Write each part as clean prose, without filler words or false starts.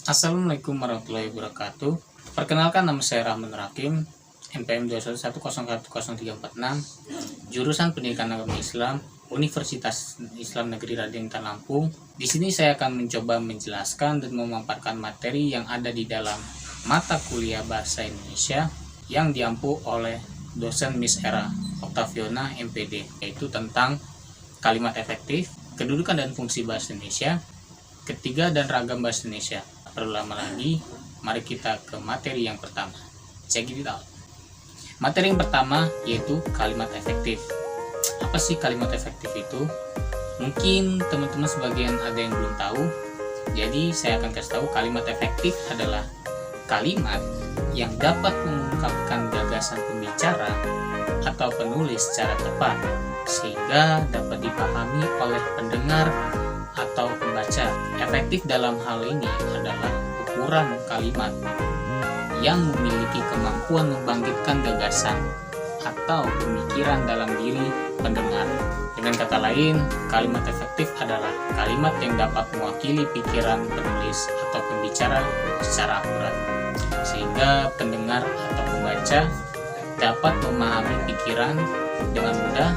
Assalamualaikum warahmatullahi wabarakatuh. Perkenalkan, nama saya Rahman Rakim, NPM 211101036, jurusan Pendidikan Agama Islam, Universitas Islam Negeri Raden Intan Lampung. Di sini saya akan mencoba menjelaskan dan memaparkan materi yang ada di dalam mata kuliah Bahasa Indonesia yang diampu oleh dosen Miss Era Octaviona MPD, yaitu tentang kalimat efektif, kedudukan dan fungsi bahasa Indonesia, ketiga dan ragam bahasa Indonesia. Perlu lama lagi, mari kita ke materi yang pertama. Check it out. Materi yang pertama yaitu kalimat efektif. Apa sih kalimat efektif itu? Mungkin teman-teman sebagian ada yang belum tahu. Jadi saya akan kasih tahu, kalimat efektif adalah kalimat yang dapat mengungkapkan gagasan pembicara atau penulis secara tepat sehingga dapat dipahami oleh pendengar atau pembaca. Efektif dalam hal ini adalah ukuran kalimat yang memiliki kemampuan membangkitkan gagasan atau pemikiran dalam diri pendengar. Dengan kata lain, kalimat efektif adalah kalimat yang dapat mewakili pikiran penulis atau pembicara secara akurat, sehingga pendengar atau pembaca dapat memahami pikiran dengan mudah,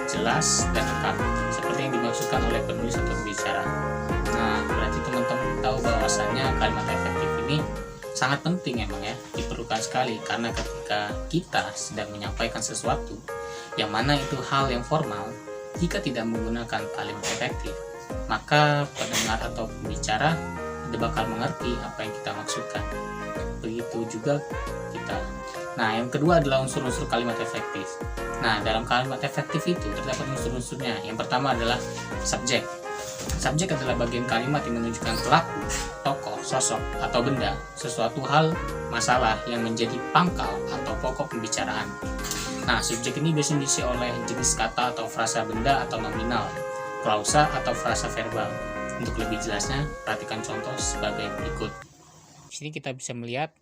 jelas, dan lengkap, seperti yang dimaksudkan oleh penulis atau pembicara. Nah, berarti teman-teman tahu bahwasannya kalimat efektif ini sangat penting emang ya, diperlukan sekali, karena ketika kita sedang menyampaikan sesuatu yang mana itu hal yang formal, jika tidak menggunakan kalimat efektif, maka pendengar atau pembicara tidak bakal mengerti apa yang kita maksudkan. Begitu juga kita. Nah, yang kedua adalah unsur-unsur kalimat efektif. Nah, dalam kalimat efektif itu terdapat unsur-unsurnya. Yang pertama adalah subjek. Subjek adalah bagian kalimat yang menunjukkan pelaku, tokoh, sosok, atau benda, sesuatu hal, masalah yang menjadi pangkal atau pokok pembicaraan. Nah, subjek ini biasanya diisi oleh jenis kata atau frasa benda atau nominal, klausa atau frasa verbal. Untuk lebih jelasnya, perhatikan contoh sebagai berikut. Di sini kita bisa melihat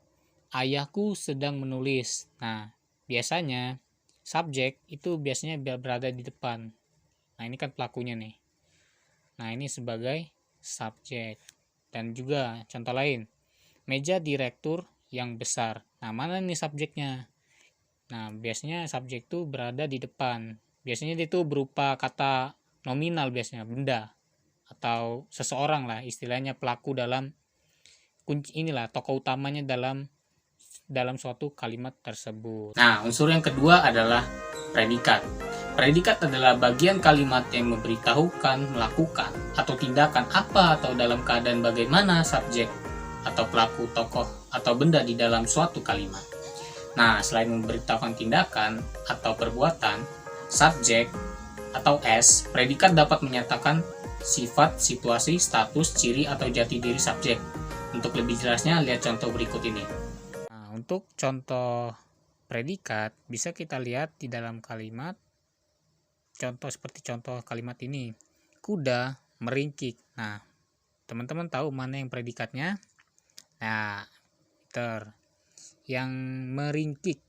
ayahku sedang menulis. Nah, biasanya subjek itu biasanya berada di depan. Nah, ini kan pelakunya nih. Nah, ini sebagai subjek. Dan juga contoh lain, meja direktur yang besar. Nah, mana nih subjeknya? Nah, biasanya subjek itu berada di depan. Biasanya itu berupa kata nominal, biasanya benda atau seseorang lah, istilahnya pelaku dalam kunci, inilah tokoh utamanya dalam suatu kalimat tersebut. Nah, unsur yang kedua adalah predikat. Predikat adalah bagian kalimat yang memberitahukan, melakukan, atau tindakan apa atau dalam keadaan bagaimana subjek atau pelaku, tokoh, atau benda di dalam suatu kalimat. Nah, selain memberitahukan tindakan atau perbuatan, subjek atau S, predikat dapat menyatakan sifat, situasi, status, ciri, atau jati diri subjek. Untuk lebih jelasnya, lihat contoh berikut ini. Nah, untuk contoh predikat bisa kita lihat di dalam kalimat. Contoh seperti contoh kalimat ini, kuda meringkik. Nah, teman-teman tahu mana yang predikatnya? Nah, yang meringkik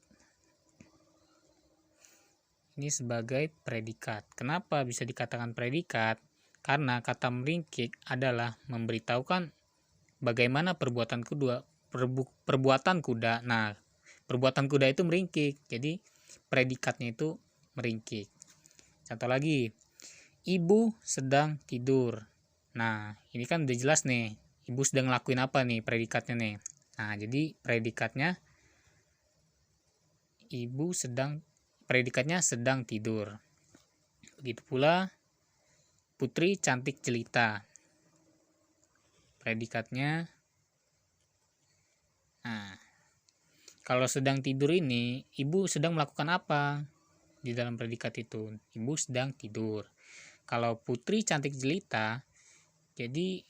ini sebagai predikat. Kenapa bisa dikatakan predikat? Karena kata meringkik adalah memberitahukan bagaimana perbuatan kuda. Nah, perbuatan kuda itu meringkik, jadi predikatnya itu meringkik. Contoh lagi, ibu sedang tidur. Nah, ini kan udah jelas nih, ibu sedang ngelakuin apa nih predikatnya nih. Nah, jadi predikatnya sedang tidur. Begitu pula putri cantik jelita. Predikatnya, nah, kalau sedang tidur ini, ibu sedang melakukan apa di dalam predikat itu? Ibu sedang tidur. Kalau putri cantik jelita, jadi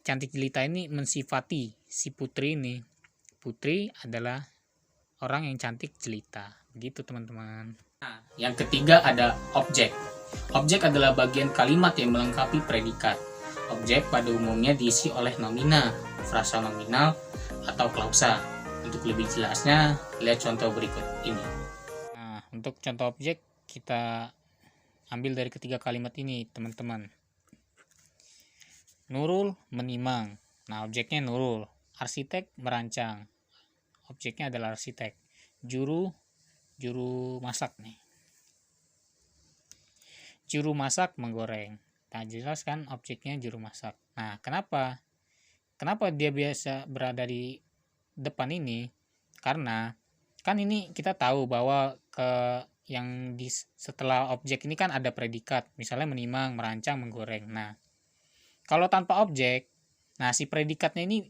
cantik jelita ini mensifati si putri ini. Putri adalah orang yang cantik jelita. Begitu teman-teman. Nah, yang ketiga ada objek. Objek adalah bagian kalimat yang melengkapi predikat. Objek pada umumnya diisi oleh nomina, frasa nominal, atau klausa. Untuk lebih jelasnya, lihat contoh berikut ini. Nah, untuk contoh objek kita ambil dari ketiga kalimat ini, teman-teman. Nurul menimang. Nah, objeknya Nurul. arsitek merancang, objeknya adalah arsitek. Juru masak nih, juru masak menggoreng. Nah, jelas kan objeknya juru masak. Nah, kenapa dia biasa berada di depan ini? Karena kan ini kita tahu bahwa yang setelah objek ini kan ada predikat, misalnya menimang, merancang, menggoreng. Nah, kalau tanpa objek, nah si predikatnya ini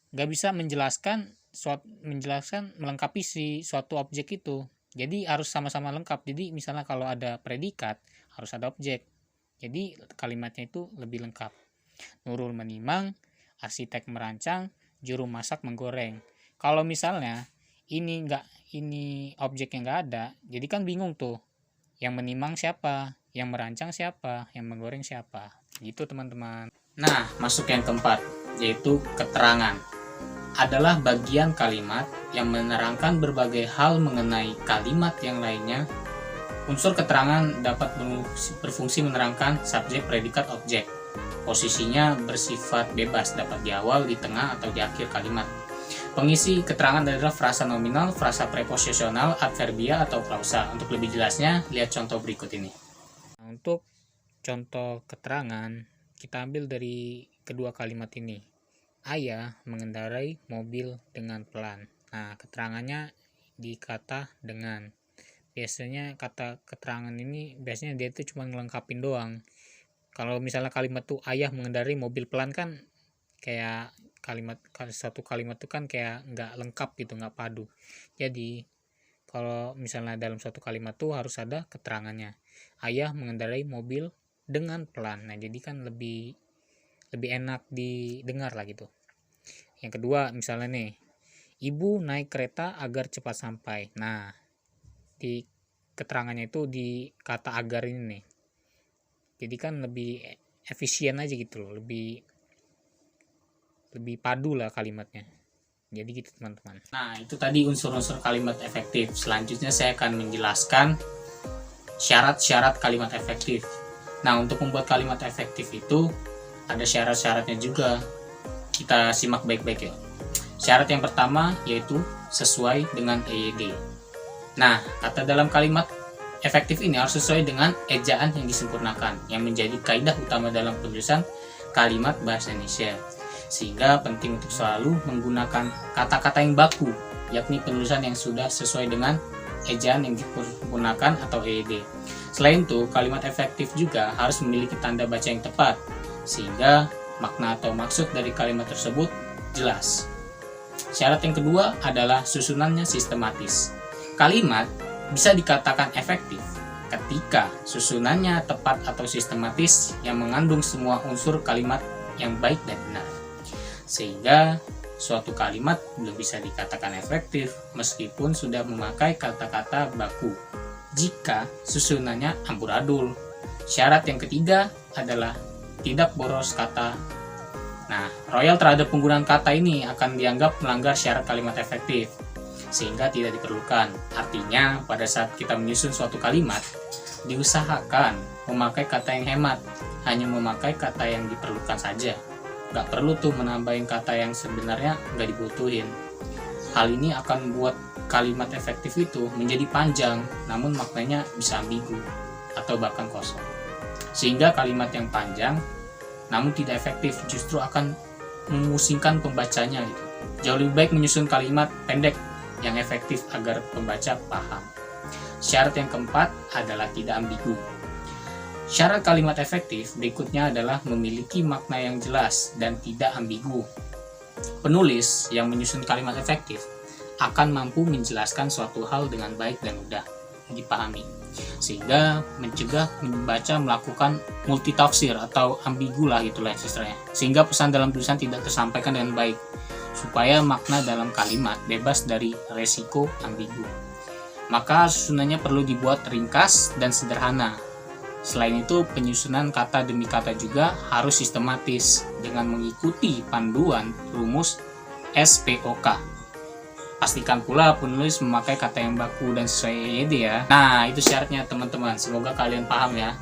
nggak bisa menjelaskan melengkapi si suatu objek itu. Jadi harus sama-sama lengkap. Jadi misalnya kalau ada predikat harus ada objek. Jadi kalimatnya itu lebih lengkap. Nurul menimang, arsitek merancang, juru masak menggoreng. Kalau misalnya ini objeknya nggak ada, jadi kan bingung tuh. Yang menimang siapa, yang merancang siapa, yang menggoreng siapa. Gitu teman-teman. Nah, masuk yang keempat, yaitu keterangan. Adalah bagian kalimat yang menerangkan berbagai hal mengenai kalimat yang lainnya. Unsur keterangan dapat berfungsi menerangkan subjek, predikat, objek. Posisinya bersifat bebas, dapat di awal, di tengah, atau di akhir kalimat. Pengisi keterangan adalah frasa nominal, frasa preposisional, adverbia, atau klausa. Untuk lebih jelasnya, lihat contoh berikut ini. Untuk contoh keterangan, kita ambil dari kedua kalimat ini. Ayah mengendarai mobil dengan pelan. Nah, keterangannya di kata dengan. Biasanya kata keterangan ini biasanya dia itu cuma ngelengkapin doang. Kalau misalnya kalimat tuh ayah mengendarai mobil pelan kan kayak satu kalimat itu kan kayak nggak lengkap gitu, nggak padu. Jadi kalau misalnya dalam satu kalimat tuh harus ada keterangannya. Ayah mengendarai mobil dengan pelan. Nah, jadi kan lebih enak didengar lah gitu. Yang kedua misalnya nih, ibu naik kereta agar cepat sampai. Nah, di keterangannya itu di kata agar ini nih. Jadi kan lebih efisien aja gitu loh, lebih padu lah kalimatnya. Jadi gitu teman-teman. Nah, itu tadi unsur-unsur kalimat efektif. Selanjutnya saya akan menjelaskan syarat-syarat kalimat efektif. Nah, untuk membuat kalimat efektif itu ada syarat-syaratnya juga. Kita simak baik-baik ya. Syarat yang pertama yaitu sesuai dengan EYD. Nah, kata dalam kalimat efektif ini harus sesuai dengan ejaan yang disempurnakan, yang menjadi kaidah utama dalam penulisan kalimat bahasa Indonesia. Sehingga penting untuk selalu menggunakan kata-kata yang baku, yakni penulisan yang sudah sesuai dengan ejaan yang disempurnakan atau EYD. Selain itu, kalimat efektif juga harus memiliki tanda baca yang tepat, sehingga makna atau maksud dari kalimat tersebut jelas. Syarat yang kedua adalah susunannya sistematis. Kalimat bisa dikatakan efektif ketika susunannya tepat atau sistematis yang mengandung semua unsur kalimat yang baik dan benar. Sehingga suatu kalimat belum bisa dikatakan efektif meskipun sudah memakai kata-kata baku jika susunannya amburadul. Syarat yang ketiga adalah tidak boros kata. Nah, royal terhadap penggunaan kata ini akan dianggap melanggar syarat kalimat efektif, sehingga tidak diperlukan. Artinya, pada saat kita menyusun suatu kalimat, diusahakan memakai kata yang hemat, hanya memakai kata yang diperlukan saja. Gak perlu tuh menambahin kata yang sebenarnya gak dibutuhin. Hal ini akan membuat kalimat efektif itu menjadi panjang, namun maknanya bisa ambigu atau bahkan kosong. Sehingga kalimat yang panjang namun tidak efektif justru akan memusingkan pembacanya gitu. Jauh lebih baik menyusun kalimat pendek yang efektif agar pembaca paham. Syarat yang keempat adalah tidak ambigu. Syarat kalimat efektif berikutnya adalah memiliki makna yang jelas dan tidak ambigu. Penulis yang menyusun kalimat efektif akan mampu menjelaskan suatu hal dengan baik dan mudah dipahami, sehingga mencegah membaca melakukan multitafsir atau ambigu lah itulah istilahnya, sehingga pesan dalam tulisan tidak tersampaikan dengan baik, supaya makna dalam kalimat bebas dari resiko ambigu. Maka susunannya perlu dibuat ringkas dan sederhana. Selain itu, penyusunan kata demi kata juga harus sistematis dengan mengikuti panduan rumus SPOK. Pastikan pula penulis memakai kata yang baku dan sesuai EYD ya. Nah, itu syaratnya teman-teman. Semoga kalian paham ya.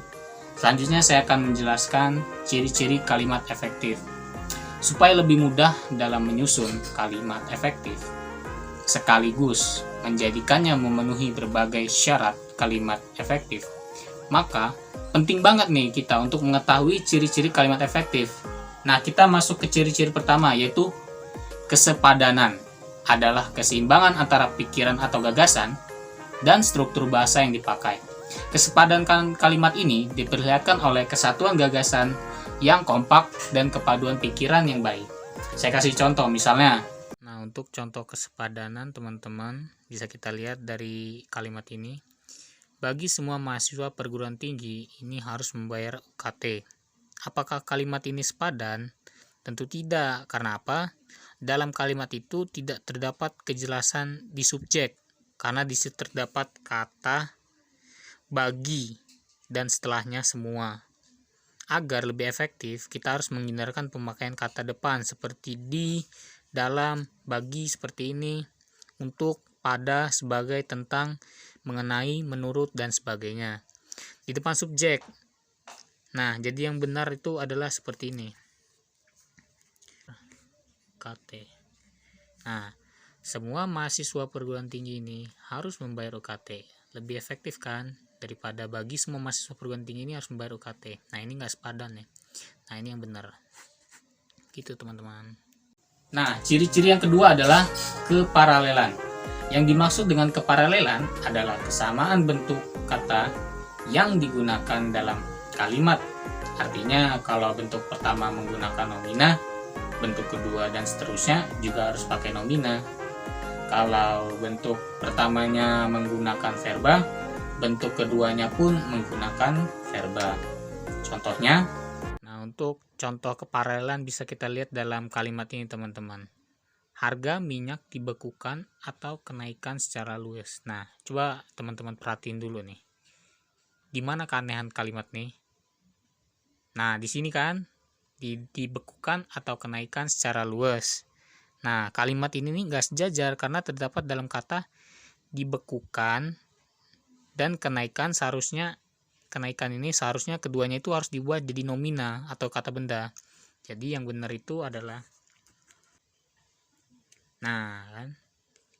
Selanjutnya saya akan menjelaskan ciri-ciri kalimat efektif. supaya lebih mudah dalam menyusun kalimat efektif, sekaligus menjadikannya memenuhi berbagai syarat kalimat efektif. Maka penting banget nih kita untuk mengetahui ciri-ciri kalimat efektif. Nah, kita masuk ke ciri-ciri pertama, yaitu kesepadanan. Adalah keseimbangan antara pikiran atau gagasan dan struktur bahasa yang dipakai. Kesepadanan kalimat ini diperlihatkan oleh kesatuan gagasan yang kompak dan kepaduan pikiran yang baik. Saya kasih contoh misalnya. Nah, untuk contoh kesepadanan teman-teman bisa kita lihat dari kalimat ini. Bagi semua mahasiswa perguruan tinggi ini harus membayar UKT. Apakah kalimat ini sepadan? Tentu tidak. Karena apa? Dalam kalimat itu tidak terdapat kejelasan di subjek, karena di situ terdapat kata bagi dan setelahnya semua. Agar lebih efektif, kita harus menghindarkan pemakaian kata depan seperti di, dalam, bagi seperti ini, untuk, pada, sebagai, tentang, mengenai, menurut, dan sebagainya di depan subjek. Nah, jadi yang benar itu adalah seperti ini. UKT. Nah, semua mahasiswa perguruan tinggi ini harus membayar UKT. Lebih efektif kan daripada bagi semua mahasiswa perguruan tinggi ini harus membayar UKT. Nah, ini nggak sepadan ya. Nah, ini yang benar. Gitu teman-teman. Nah, ciri-ciri yang kedua adalah keparalelan. Yang dimaksud dengan keparalelan adalah kesamaan bentuk kata yang digunakan dalam kalimat. Artinya kalau bentuk pertama menggunakan nomina, bentuk kedua dan seterusnya juga harus pakai nomina. Kalau bentuk pertamanya menggunakan verba, bentuk keduanya pun menggunakan verba. Contohnya, nah untuk contoh keparalelan bisa kita lihat dalam kalimat ini teman-teman. Harga minyak dibekukan atau kenaikan secara luas. Nah, coba teman-teman perhatiin dulu nih. Di mana keanehan kalimat nih? Nah, di sini kan dibekukan atau kenaikan secara luas. Nah, kalimat ini nih nggak sejajar karena terdapat dalam kata dibekukan dan kenaikan ini seharusnya keduanya itu harus dibuat jadi nomina atau kata benda. Jadi yang benar itu adalah, nah kan,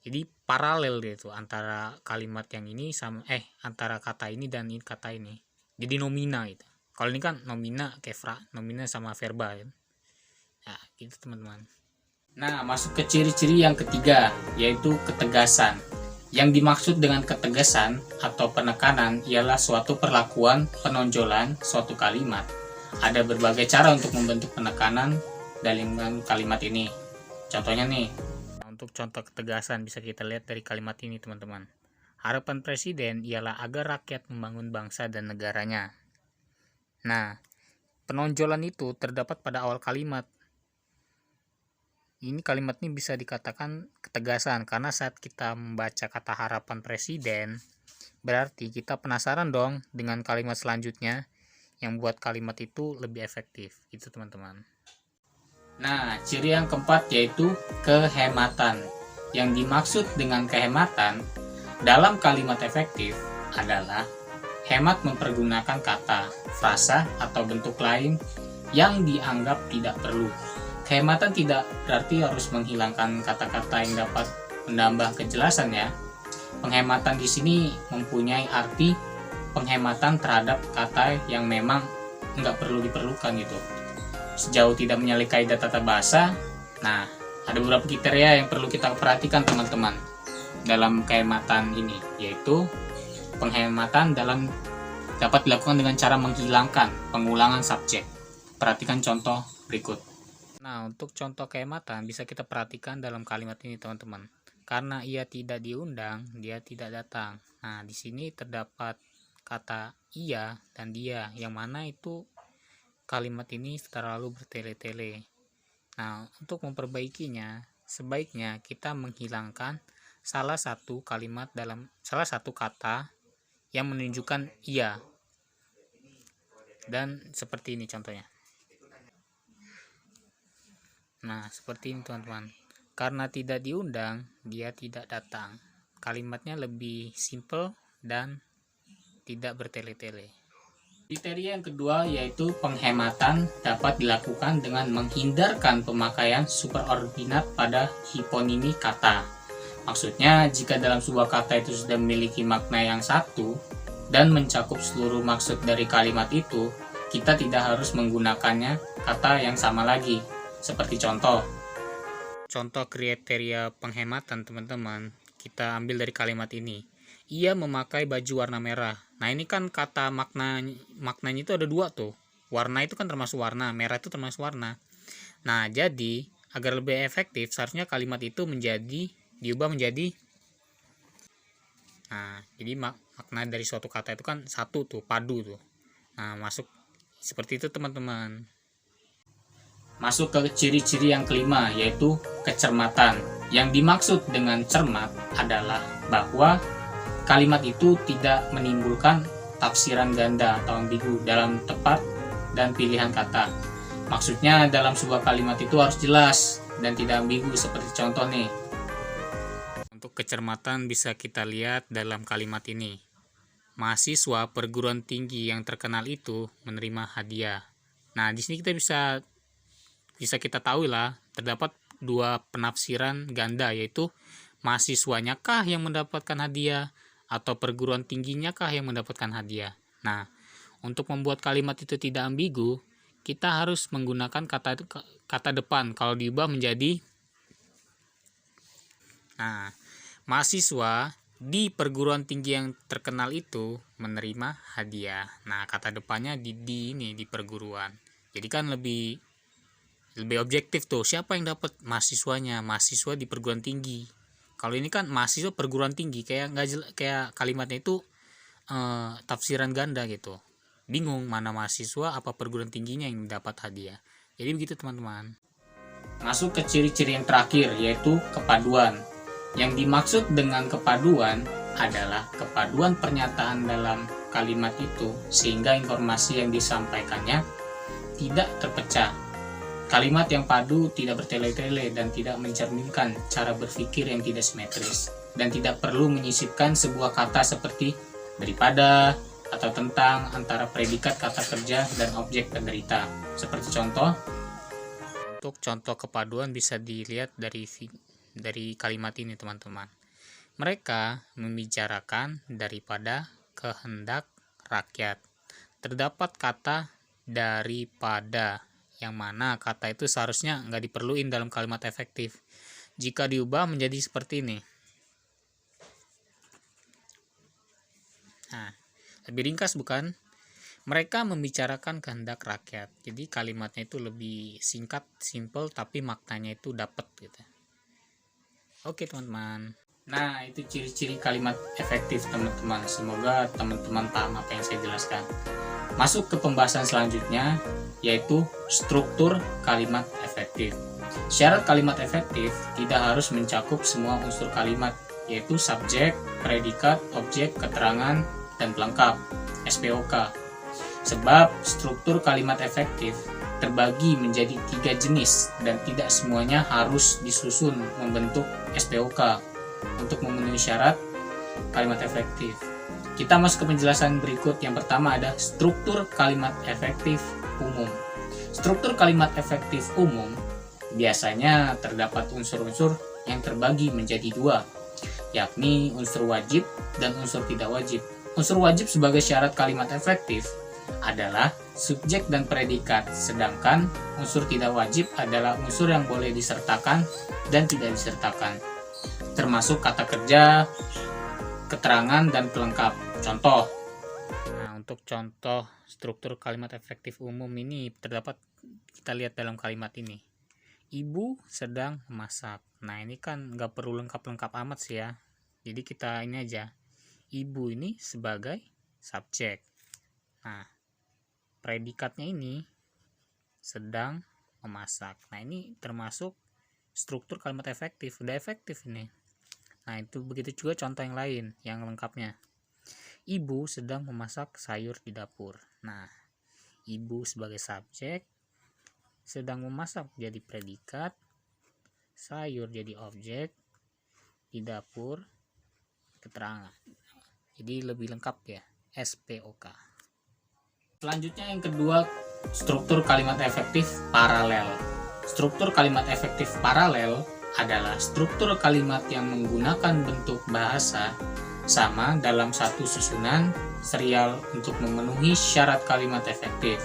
jadi paralel dia itu antara kalimat yang ini sama antara kata ini dan kata ini. Jadi nomina itu. Kalau ini kan nomina nomina sama verba ya. Nah, gitu teman-teman. Nah, masuk ke ciri-ciri yang ketiga, yaitu ketegasan. Yang dimaksud dengan ketegasan atau penekanan ialah suatu perlakuan penonjolan suatu kalimat. Ada berbagai cara untuk membentuk penekanan dalam kalimat ini. Contohnya nih, untuk contoh ketegasan bisa kita lihat dari kalimat ini teman-teman. Harapan presiden ialah agar rakyat membangun bangsa dan negaranya. Nah, penonjolan itu terdapat pada awal kalimat. Ini kalimat ini bisa dikatakan ketegasan karena saat kita membaca kata harapan presiden, berarti kita penasaran dong dengan kalimat selanjutnya yang buat kalimat itu lebih efektif. Gitu teman-teman. Nah, ciri yang keempat yaitu kehematan. Yang dimaksud dengan kehematan dalam kalimat efektif adalah hemat mempergunakan kata, frasa, atau bentuk lain yang dianggap tidak perlu. Kehematan tidak berarti harus menghilangkan kata-kata yang dapat menambah kejelasan ya. Penghematan di sini mempunyai arti penghematan terhadap kata yang memang nggak perlu diperlukan gitu. Sejauh tidak menyalahi kaidah tata bahasa, nah ada beberapa kriteria yang perlu kita perhatikan teman-teman dalam kehematan ini, yaitu penghematan dapat dilakukan dengan cara menghilangkan pengulangan subjek. Perhatikan contoh berikut. Nah, untuk contoh kehematan bisa kita perhatikan dalam kalimat ini teman-teman. Karena ia tidak diundang, dia tidak datang. Nah, di sini terdapat kata ia dan dia, yang mana itu kalimat ini terlalu bertele-tele. Nah, untuk memperbaikinya, sebaiknya kita menghilangkan salah satu kata yang menunjukkan ia. Dan seperti ini contohnya. Nah, seperti ini teman-teman. Karena tidak diundang, dia tidak datang. Kalimatnya lebih simple dan tidak bertele-tele. Kriteria yang kedua yaitu penghematan dapat dilakukan dengan menghindarkan pemakaian superordinat pada hiponimi kata. Maksudnya, jika dalam sebuah kata itu sudah memiliki makna yang satu dan mencakup seluruh maksud dari kalimat itu, kita tidak harus menggunakannya kata yang sama lagi. Seperti contoh kriteria penghematan teman-teman, kita ambil dari kalimat ini. Ia memakai baju warna merah. Nah, ini kan kata maknanya itu ada dua tuh. Warna itu kan termasuk warna, merah itu termasuk warna. Nah, jadi agar lebih efektif seharusnya kalimat itu diubah menjadi jadi makna dari suatu kata itu kan satu tuh, padu tuh. Nah, masuk seperti itu teman-teman. Masuk ke ciri-ciri yang kelima yaitu kecermatan. Yang dimaksud dengan cermat adalah bahwa kalimat itu tidak menimbulkan tafsiran ganda atau ambigu dalam tepat dan pilihan kata. Maksudnya dalam sebuah kalimat itu harus jelas dan tidak ambigu, seperti contoh nih. Untuk kecermatan bisa kita lihat dalam kalimat ini. Mahasiswa perguruan tinggi yang terkenal itu menerima hadiah. Nah, di sini kita bisa kita tahu lah, terdapat dua penafsiran ganda, yaitu mahasiswanya kah yang mendapatkan hadiah atau perguruan tingginya kah yang mendapatkan hadiah. Nah, untuk membuat kalimat itu tidak ambigu, kita harus menggunakan kata depan. Kalau diubah menjadi mahasiswa di perguruan tinggi yang terkenal itu menerima hadiah. Nah, kata depannya di perguruan. Jadi kan lebih objektif tuh. Siapa yang dapat? Mahasiswanya, mahasiswa di perguruan tinggi. Kalau ini kan mahasiswa perguruan tinggi, kayak kalimatnya itu tafsiran ganda gitu. Bingung mana mahasiswa apa perguruan tingginya yang dapat hadiah. Jadi begitu teman-teman. Masuk ke ciri-ciri yang terakhir yaitu kepaduan. Yang dimaksud dengan kepaduan adalah kepaduan pernyataan dalam kalimat itu sehingga informasi yang disampaikannya tidak terpecah. Kalimat yang padu tidak bertele-tele dan tidak mencerminkan cara berpikir yang tidak simetris, dan tidak perlu menyisipkan sebuah kata seperti daripada atau tentang antara predikat kata kerja dan objek penderita. Seperti contoh. Untuk contoh kepaduan bisa dilihat dari kalimat ini teman-teman. Mereka membicarakan daripada kehendak rakyat. Terdapat kata daripada, yang mana kata itu seharusnya nggak diperluin dalam kalimat efektif. Jika diubah menjadi seperti ini. Nah, lebih ringkas bukan? Mereka membicarakan kehendak rakyat. Jadi kalimatnya itu lebih singkat, simple, tapi maknanya itu dapat gitu. Oke teman-teman. Nah, itu ciri-ciri kalimat efektif teman-teman. Semoga teman-teman paham apa yang saya jelaskan. Masuk ke pembahasan selanjutnya, yaitu struktur kalimat efektif. Syarat kalimat efektif tidak harus mencakup semua unsur kalimat, yaitu subjek, predikat, objek, keterangan, dan pelengkap, SPOK. Sebab struktur kalimat efektif terbagi menjadi 3 jenis dan tidak semuanya harus disusun membentuk SPOK untuk memenuhi syarat kalimat efektif. Kita masuk ke penjelasan berikut. Yang pertama ada struktur kalimat efektif umum. Struktur kalimat efektif umum biasanya terdapat unsur-unsur yang terbagi menjadi 2, yakni unsur wajib dan unsur tidak wajib. Unsur wajib sebagai syarat kalimat efektif adalah subjek dan predikat, sedangkan unsur tidak wajib adalah unsur yang boleh disertakan dan tidak disertakan, termasuk kata kerja, keterangan, dan pelengkap. Contoh. Nah, untuk contoh struktur kalimat efektif umum ini terdapat, kita lihat dalam kalimat ini. Ibu sedang memasak. Nah, ini kan nggak perlu lengkap-lengkap amat sih ya. Jadi kita ini aja. Ibu ini sebagai subjek. Nah, predikatnya ini sedang memasak. Nah, ini termasuk struktur kalimat efektif. Udah efektif ini. Nah, itu begitu juga contoh yang lain, yang lengkapnya. Ibu sedang memasak sayur di dapur. Nah, ibu sebagai subjek, sedang memasak jadi predikat, sayur jadi objek, di dapur keterangan. Jadi lebih lengkap ya, SPOK. Selanjutnya yang kedua, struktur kalimat efektif paralel. Struktur kalimat efektif paralel adalah struktur kalimat yang menggunakan bentuk bahasa sama dalam satu susunan serial untuk memenuhi syarat kalimat efektif.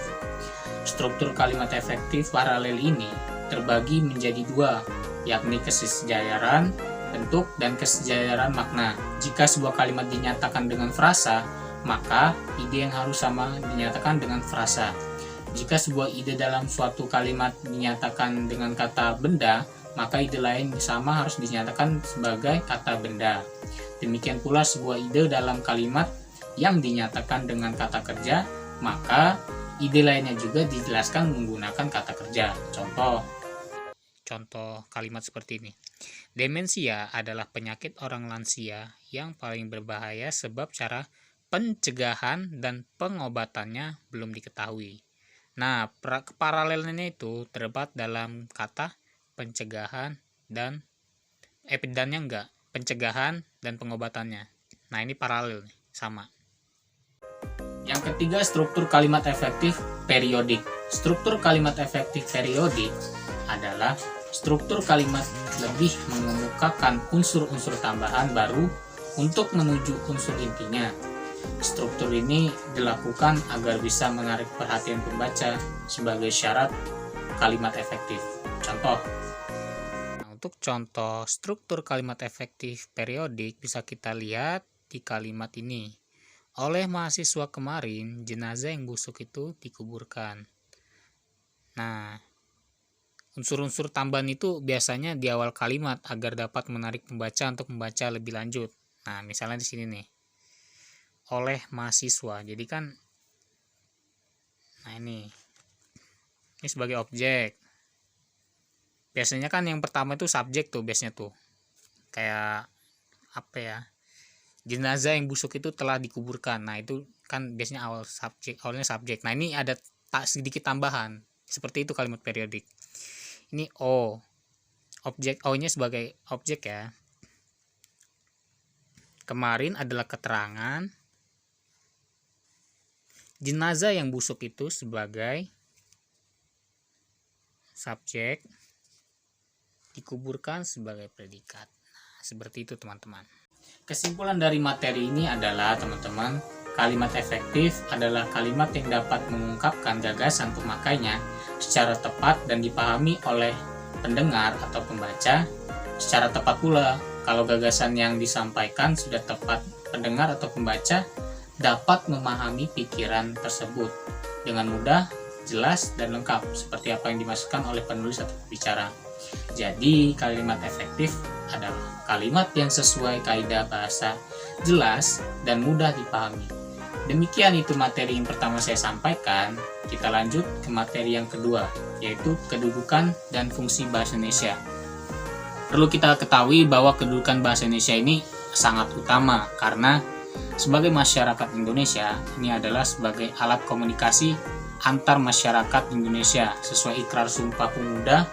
Struktur kalimat efektif paralel ini terbagi menjadi dua, yakni kesejajaran bentuk dan kesejajaran makna. Jika sebuah kalimat dinyatakan dengan frasa, maka ide yang harus sama dinyatakan dengan frasa. Jika sebuah ide dalam suatu kalimat dinyatakan dengan kata benda, maka ide lain sama harus dinyatakan sebagai kata benda. Demikian pula sebuah ide dalam kalimat yang dinyatakan dengan kata kerja, maka ide lainnya juga dijelaskan menggunakan kata kerja. Contoh kalimat seperti ini. Demensia adalah penyakit orang lansia yang paling berbahaya sebab cara pencegahan dan pengobatannya belum diketahui. Nah, paralelnya itu terdapat dalam kata pencegahan dan pencegahan dan pengobatannya. Nah, ini paralel nih, sama. Yang ketiga, struktur kalimat efektif periodik. Struktur kalimat efektif periodik adalah struktur kalimat lebih mengemukakan unsur-unsur tambahan baru untuk menuju unsur intinya. Struktur ini dilakukan agar bisa menarik perhatian pembaca sebagai syarat kalimat efektif. Untuk contoh struktur kalimat efektif periodik bisa kita lihat di kalimat ini. Oleh mahasiswa kemarin, jenazah yang busuk itu dikuburkan. Nah, unsur-unsur tambahan itu biasanya di awal kalimat agar dapat menarik pembaca untuk membaca lebih lanjut. Nah, misalnya di sini nih. Oleh mahasiswa. Jadi kan ini sebagai objek. Biasanya kan yang pertama itu subjek tuh biasanya tuh. Kayak apa ya? Jenazah yang busuk itu telah dikuburkan. Nah, itu kan biasanya awalnya subjek. Nah, ini ada sedikit tambahan. Seperti itu kalimat periodik. Ini O. Objek O-nya sebagai objek ya. Kemarin adalah keterangan. Jenazah yang busuk itu sebagai subjek, dikuburkan sebagai predikat. Nah, seperti itu teman-teman. Kesimpulan dari materi ini adalah teman-teman, kalimat efektif adalah kalimat yang dapat mengungkapkan gagasan pemakainya secara tepat dan dipahami oleh pendengar atau pembaca secara tepat pula. Kalau gagasan yang disampaikan sudah tepat, pendengar atau pembaca dapat memahami pikiran tersebut dengan mudah, jelas, dan lengkap seperti apa yang dimaksudkan oleh penulis atau pembicara. Jadi, kalimat efektif adalah kalimat yang sesuai kaidah bahasa, jelas, dan mudah dipahami. Demikian itu materi yang pertama saya sampaikan. Kita lanjut ke materi yang kedua, yaitu kedudukan dan fungsi bahasa Indonesia. Perlu kita ketahui bahwa kedudukan bahasa Indonesia ini sangat utama karena sebagai masyarakat Indonesia, ini adalah sebagai alat komunikasi antar masyarakat Indonesia sesuai Ikrar Sumpah Pemuda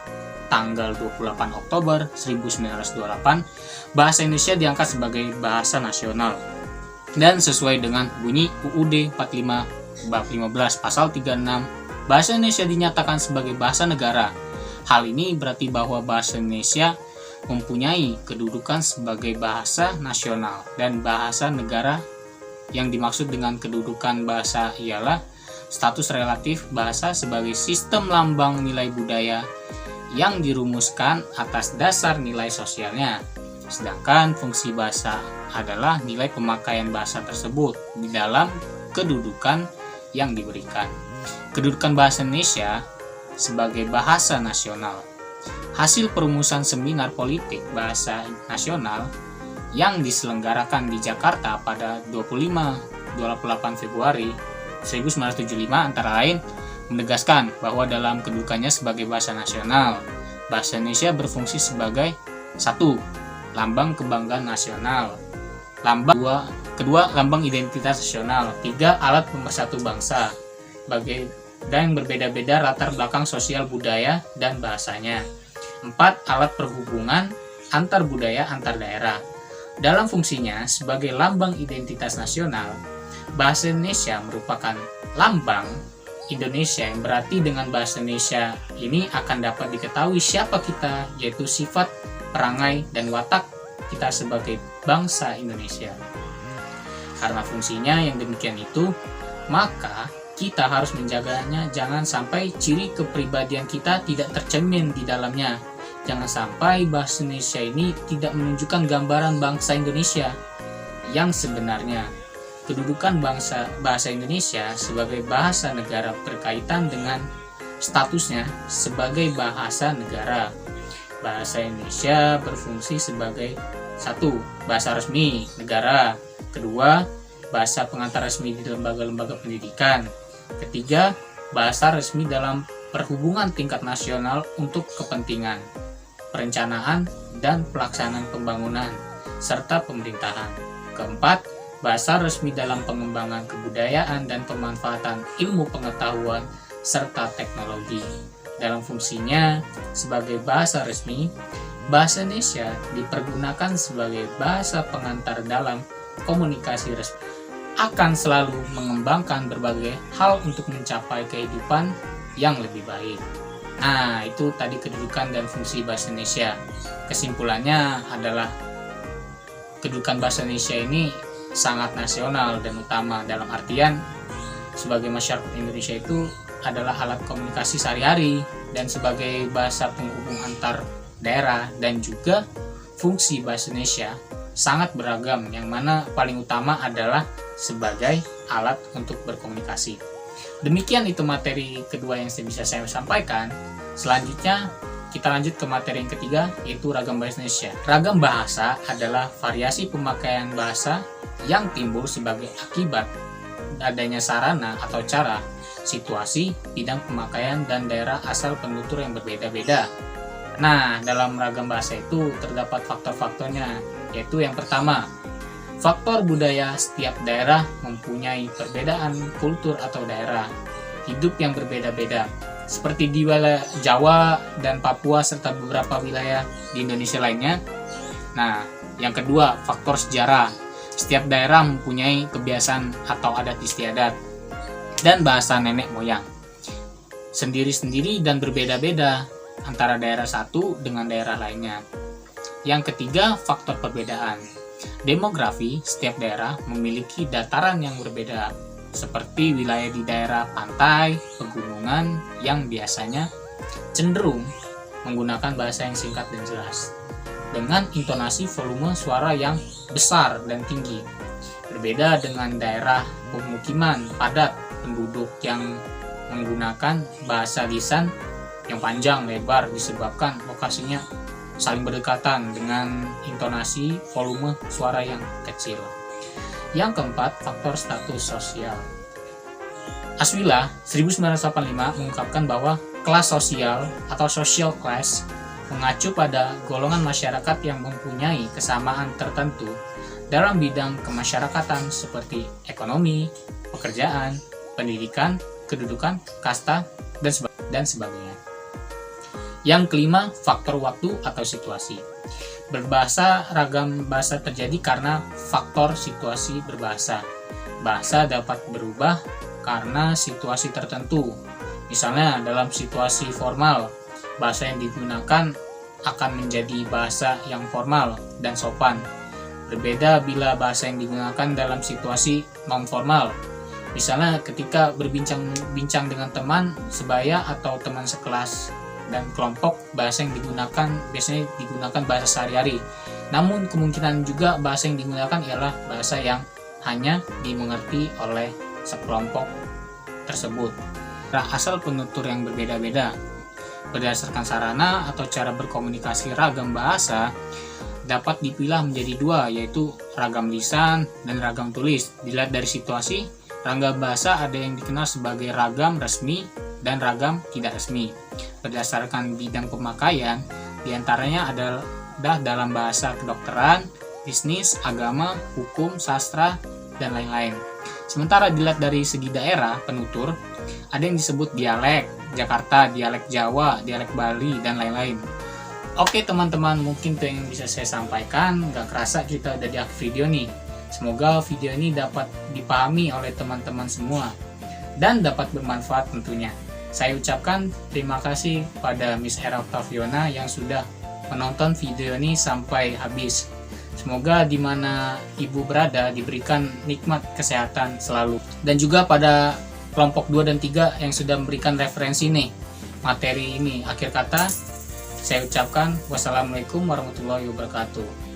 tanggal 28 Oktober 1928, bahasa Indonesia diangkat sebagai bahasa nasional dan sesuai dengan bunyi UUD 45 bab 15 pasal 36, bahasa Indonesia dinyatakan sebagai bahasa negara. Hal ini berarti bahwa bahasa Indonesia mempunyai kedudukan sebagai bahasa nasional dan bahasa negara. Yang dimaksud dengan kedudukan bahasa ialah status relatif bahasa sebagai sistem lambang nilai budaya yang dirumuskan atas dasar nilai sosialnya. Sedangkan fungsi bahasa adalah nilai pemakaian bahasa tersebut di dalam kedudukan yang diberikan. Kedudukan bahasa Indonesia sebagai bahasa nasional. Hasil perumusan seminar politik bahasa nasional yang diselenggarakan di Jakarta pada 25-28 Februari 1975 antara lain menegaskan bahwa dalam kedudukannya sebagai bahasa nasional, bahasa Indonesia berfungsi sebagai 1. Lambang kebanggaan nasional, kedua lambang identitas nasional, 3. Alat pemersatu bangsa dan berbeda-beda latar belakang sosial budaya dan bahasanya, 4. Alat perhubungan antar budaya antar daerah. Dalam fungsinya sebagai lambang identitas nasional, bahasa Indonesia merupakan lambang Indonesia, yang berarti dengan bahasa Indonesia ini akan dapat diketahui siapa kita, yaitu sifat, perangai, dan watak kita sebagai bangsa Indonesia. Karena fungsinya yang demikian itu, maka kita harus menjaganya jangan sampai ciri kepribadian kita tidak tercermin di dalamnya. Jangan sampai bahasa Indonesia ini tidak menunjukkan gambaran bangsa Indonesia yang sebenarnya. Kedudukan bahasa Indonesia sebagai bahasa negara berkaitan dengan statusnya sebagai bahasa negara. Bahasa Indonesia berfungsi sebagai satu, bahasa resmi negara. Kedua, bahasa pengantar resmi di lembaga-lembaga pendidikan. Ketiga, bahasa resmi dalam perhubungan tingkat nasional untuk kepentingan perencanaan dan pelaksanaan pembangunan serta pemerintahan. Keempat, bahasa resmi dalam pengembangan kebudayaan dan pemanfaatan ilmu pengetahuan serta teknologi. Dalam fungsinya sebagai bahasa resmi, bahasa Indonesia dipergunakan sebagai bahasa pengantar dalam komunikasi resmi, akan selalu mengembangkan berbagai hal untuk mencapai kehidupan yang lebih baik. Nah, itu tadi kedudukan dan fungsi bahasa Indonesia. Kesimpulannya adalah kedudukan bahasa Indonesia ini sangat nasional dan utama, dalam artian sebagai masyarakat Indonesia itu adalah alat komunikasi sehari-hari dan sebagai bahasa penghubung antar daerah, dan juga fungsi bahasa Indonesia sangat beragam, yang mana paling utama adalah sebagai alat untuk berkomunikasi. Demikian itu materi kedua yang bisa saya sampaikan. Selanjutnya kita lanjut ke materi yang ketiga, yaitu ragam bahasa Indonesia. Ragam bahasa adalah variasi pemakaian bahasa yang timbul sebagai akibat adanya sarana atau cara, situasi, bidang pemakaian, dan daerah asal penutur yang berbeda-beda. Nah, dalam ragam bahasa itu terdapat faktor-faktornya, yaitu yang pertama, faktor budaya. Setiap daerah mempunyai perbedaan kultur atau daerah hidup yang berbeda-beda, seperti di wilayah Jawa dan Papua serta beberapa wilayah di Indonesia lainnya. Nah, yang kedua, faktor sejarah. Setiap daerah mempunyai kebiasaan atau adat istiadat dan bahasa nenek moyang sendiri-sendiri dan berbeda-beda antara daerah satu dengan daerah lainnya. Yang ketiga, faktor perbedaan. Demografi. Setiap daerah memiliki dataran yang berbeda, seperti wilayah di daerah pantai, pegunungan yang biasanya cenderung menggunakan bahasa yang singkat dan jelas, dengan intonasi volume suara yang besar dan tinggi. Berbeda dengan daerah pemukiman padat penduduk yang menggunakan bahasa lisan yang panjang lebar disebabkan lokasinya saling berdekatan dengan intonasi volume suara yang kecil. Yang keempat, faktor status sosial. Aswila 1985 mengungkapkan bahwa kelas sosial atau social class mengacu pada golongan masyarakat yang mempunyai kesamaan tertentu dalam bidang kemasyarakatan seperti ekonomi, pekerjaan, pendidikan, kedudukan, kasta, dan sebagainya. Yang kelima, faktor waktu atau situasi. Berbahasa, ragam bahasa terjadi karena faktor situasi berbahasa. Bahasa dapat berubah karena situasi tertentu. Misalnya dalam situasi formal, bahasa yang digunakan akan menjadi bahasa yang formal dan sopan. Berbeda bila bahasa yang digunakan dalam situasi non-formal. Misalnya ketika berbincang-bincang dengan teman sebaya atau teman sekelas dan kelompok, bahasa yang biasanya digunakan bahasa sehari-hari. Namun kemungkinan juga bahasa yang digunakan ialah bahasa yang hanya dimengerti oleh sekelompok tersebut. Asal penutur yang berbeda-beda. Berdasarkan sarana atau cara berkomunikasi, ragam bahasa dapat dipilah menjadi dua, yaitu ragam lisan dan ragam tulis. Dilihat dari situasi, ragam bahasa ada yang dikenal sebagai ragam resmi dan ragam tidak resmi. Berdasarkan bidang pemakaian, diantaranya adalah dalam bahasa kedokteran, bisnis, agama, hukum, sastra, dan lain-lain. Sementara dilihat dari segi daerah penutur, ada yang disebut dialek Jakarta, dialek Jawa, dialek Bali, dan lain-lain. Oke teman-teman, mungkin itu yang bisa saya sampaikan. Gak kerasa kita udah di akhir video nih. Semoga video ini dapat dipahami oleh teman-teman semua dan dapat bermanfaat tentunya. Saya ucapkan terima kasih pada Miss Hera Octaviona yang sudah menonton video ini sampai habis. Semoga di mana ibu berada diberikan nikmat kesehatan selalu. Dan juga pada kelompok 2 dan 3 yang sudah memberikan referensi nih materi ini. Akhir kata saya ucapkan wassalamualaikum warahmatullahi wabarakatuh.